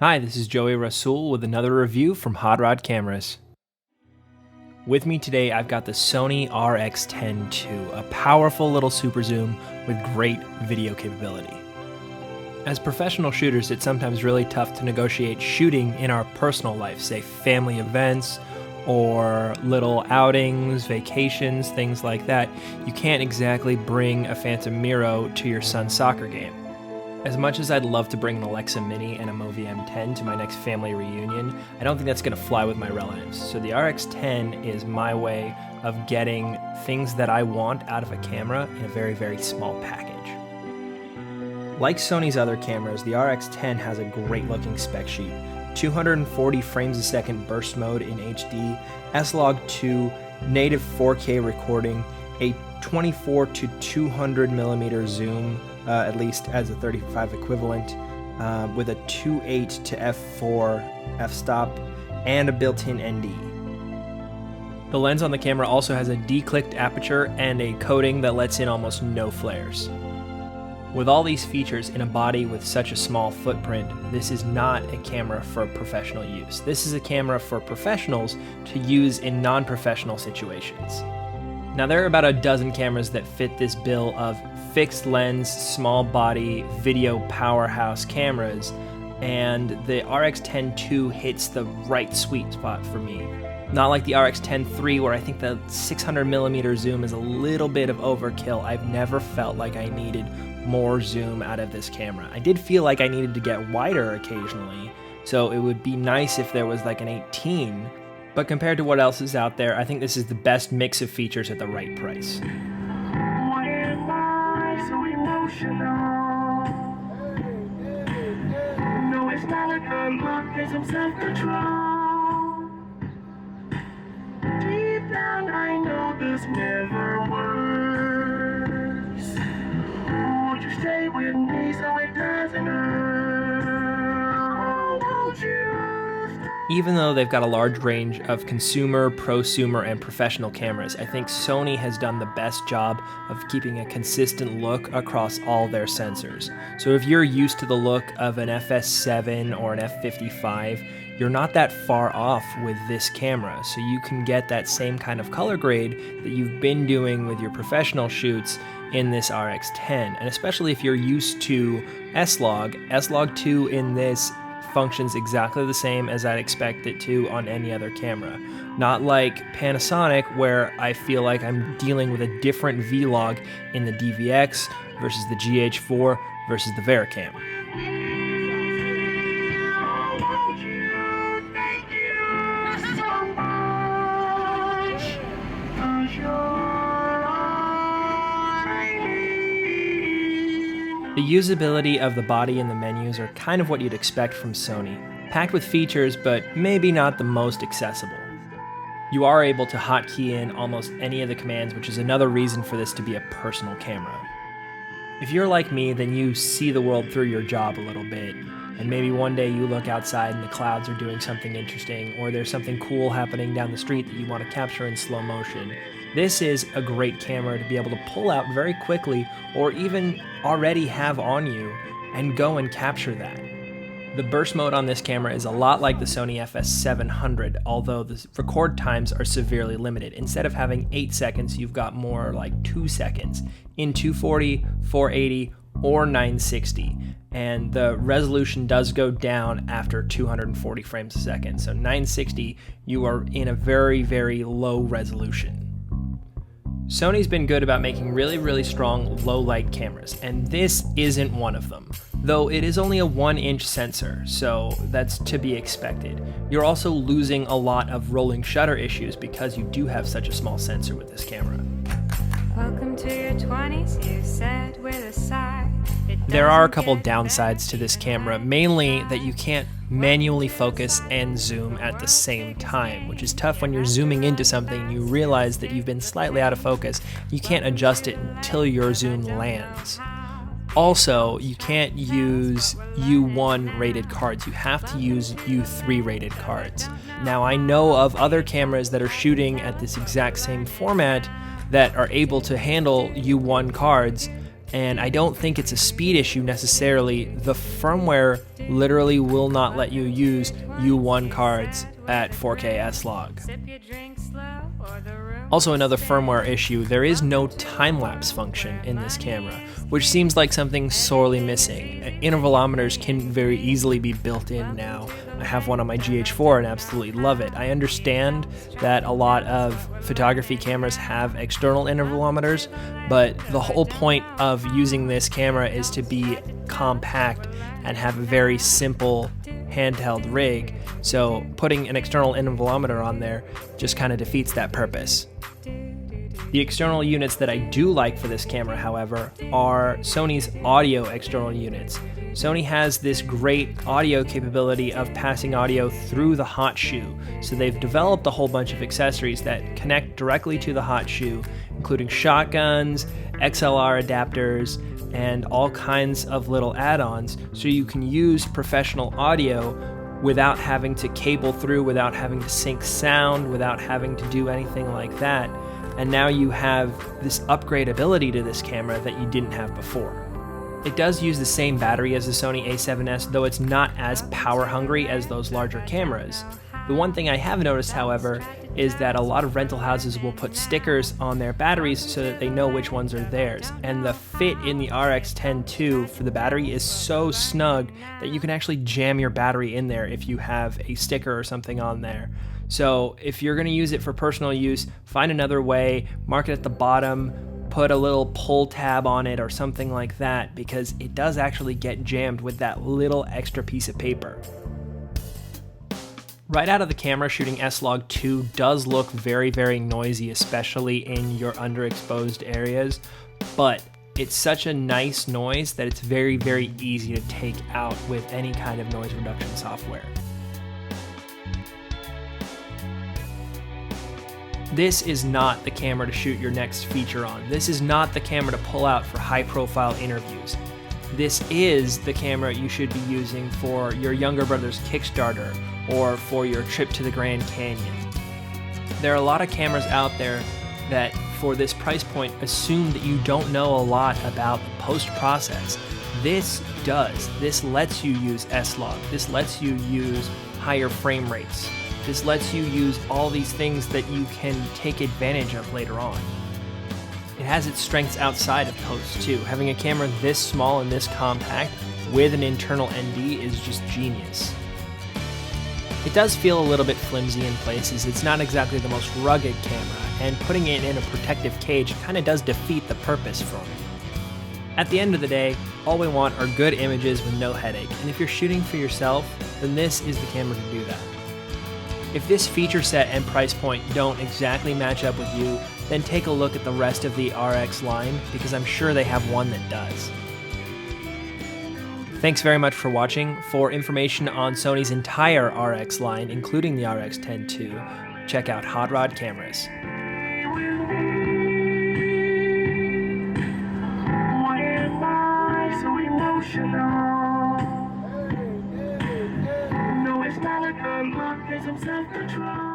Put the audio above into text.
Hi, this is Joey Rasul with another review from Hot Rod Cameras. With me today, I've got the Sony RX10 II, a powerful little super zoom with great video capability. As professional shooters, it's sometimes really tough to negotiate shooting in our personal life, say family events or little outings, vacations, things like that. You can't exactly bring a Phantom Miro to your son's soccer game. As much as I'd love to bring an Alexa Mini and a Movi M10 to my next family reunion, I don't think that's going to fly with my relatives. So the RX10 is my way of getting things that I want out of a camera in a very, very small package. Like Sony's other cameras, the RX10 has a great looking spec sheet. 240 frames a second burst mode in HD, S-Log2, native 4K recording, a 24 to 200 millimeter zoom, at least as a 35 equivalent, with a 2.8 to f4 f-stop, and a built-in ND. The lens on the camera also has a declicked aperture and a coating that lets in almost no flares. With all these features in a body with such a small footprint, this is not a camera for professional use. This is a camera for professionals to use in non-professional situations. Now, there are about a dozen cameras that fit this bill of fixed lens, small body, video powerhouse cameras, and the RX10 II hits the right sweet spot for me. Not like the RX10 III, where I think the 600mm zoom is a little bit of overkill. I've never felt like I needed more zoom out of this camera. I did feel like I needed to get wider occasionally, so it would be nice if there was like an 18, but compared to what else is out there, I think this is the best mix of features at the right price. Why am I so emotional? No, it's not a good look, there's some self-control. Deep down I know this never works. Won't you stay with me so it doesn't hurt? Won't you? Even though they've got a large range of consumer, prosumer, and professional cameras, I think Sony has done the best job of keeping a consistent look across all their sensors. So if you're used to the look of an FS7 or an F55, you're not that far off with this camera, so you can get that same kind of color grade that you've been doing with your professional shoots in this RX10. And especially if you're used to S-Log, S-Log2 in this functions exactly the same as I'd expect it to on any other camera. Not like Panasonic, where I feel like I'm dealing with a different V-Log in the DVX versus the GH4 versus the Vericam. The usability of the body and the menus are kind of what you'd expect from Sony, packed with features, but maybe not the most accessible. You are able to hotkey in almost any of the commands, which is another reason for this to be a personal camera. If you're like me, then you see the world through your job a little bit, and maybe one day you look outside and the clouds are doing something interesting, or there's something cool happening down the street that you want to capture in slow motion. This is a great camera to be able to pull out very quickly, or even already have on you, and go and capture that. The burst mode on this camera is a lot like the Sony FS700, although the record times are severely limited. Instead of having 8 seconds, you've got more like 2 seconds in 240, 480, or 960. And the resolution does go down after 240 frames a second. So 960, you are in a very, very low resolution. Sony's been good about making really, really strong low-light cameras, and this isn't one of them. Though it is only a 1-inch sensor, so that's to be expected. You're also losing a lot of rolling shutter issues because you do have such a small sensor with this camera. Welcome to your 20s, you said with a sigh. There are a couple downsides to this camera, mainly that you can't manually focus and zoom at the same time, which is tough when you're zooming into something and you realize that you've been slightly out of focus. You can't adjust it until your zoom lands. Also, you can't use U1 rated cards. You have to use U3 rated cards. Now, I know of other cameras that are shooting at this exact same format that are able to handle U1 cards, and I don't think it's a speed issue necessarily. The firmware literally will not let you use U1 cards at 4K S-Log. Sip your drink slow or the room. Also, another firmware issue, there is no time-lapse function in this camera, which seems like something sorely missing. Intervalometers can very easily be built in now. I have one on my GH4 and absolutely love it. I understand that a lot of photography cameras have external intervalometers, but the whole point of using this camera is to be compact and have a very simple handheld rig, so putting an external intervalometer on there just kind of defeats that purpose. The external units that I do like for this camera, however, are Sony's audio external units. Sony has this great audio capability of passing audio through the hot shoe, so they've developed a whole bunch of accessories that connect directly to the hot shoe, including shotguns, XLR adapters, and all kinds of little add-ons, so you can use professional audio without having to cable through, without having to sync sound, without having to do anything like that. And now you have this upgradability to this camera that you didn't have before. It does use the same battery as the Sony a7S, though it's not as power hungry as those larger cameras. The one thing I have noticed, however, is that a lot of rental houses will put stickers on their batteries so that they know which ones are theirs. And the fit in the RX10 II for the battery is so snug that you can actually jam your battery in there if you have a sticker or something on there. So if you're going to use it for personal use, find another way, mark it at the bottom, put a little pull tab on it or something like that, because it does actually get jammed with that little extra piece of paper. Right out of the camera, shooting S-Log 2 does look very, very noisy, especially in your underexposed areas, but it's such a nice noise that it's very, very easy to take out with any kind of noise reduction software. This is not the camera to shoot your next feature on. This is not the camera to pull out for high-profile interviews. This is the camera you should be using for your younger brother's Kickstarter or for your trip to the Grand Canyon. There are a lot of cameras out there that, for this price point, assume that you don't know a lot about the post-process. This does. This lets you use S-Log. This lets you use higher frame rates. This lets you use all these things that you can take advantage of later on. It has its strengths outside of post too. Having a camera this small and this compact with an internal ND is just genius. It does feel a little bit flimsy in places. It's not exactly the most rugged camera, and putting it in a protective cage kind of does defeat the purpose for it. At the end of the day, all we want are good images with no headache, and if you're shooting for yourself, then this is the camera to do that. If this feature set and price point don't exactly match up with you, then take a look at the rest of the RX line, because I'm sure they have one that does. Thanks very much for watching. For information on Sony's entire RX line, including the RX10 II, check out Hot Rod Cameras. Why am I so emotional? No, it's not like I'm locked, there's some self-control.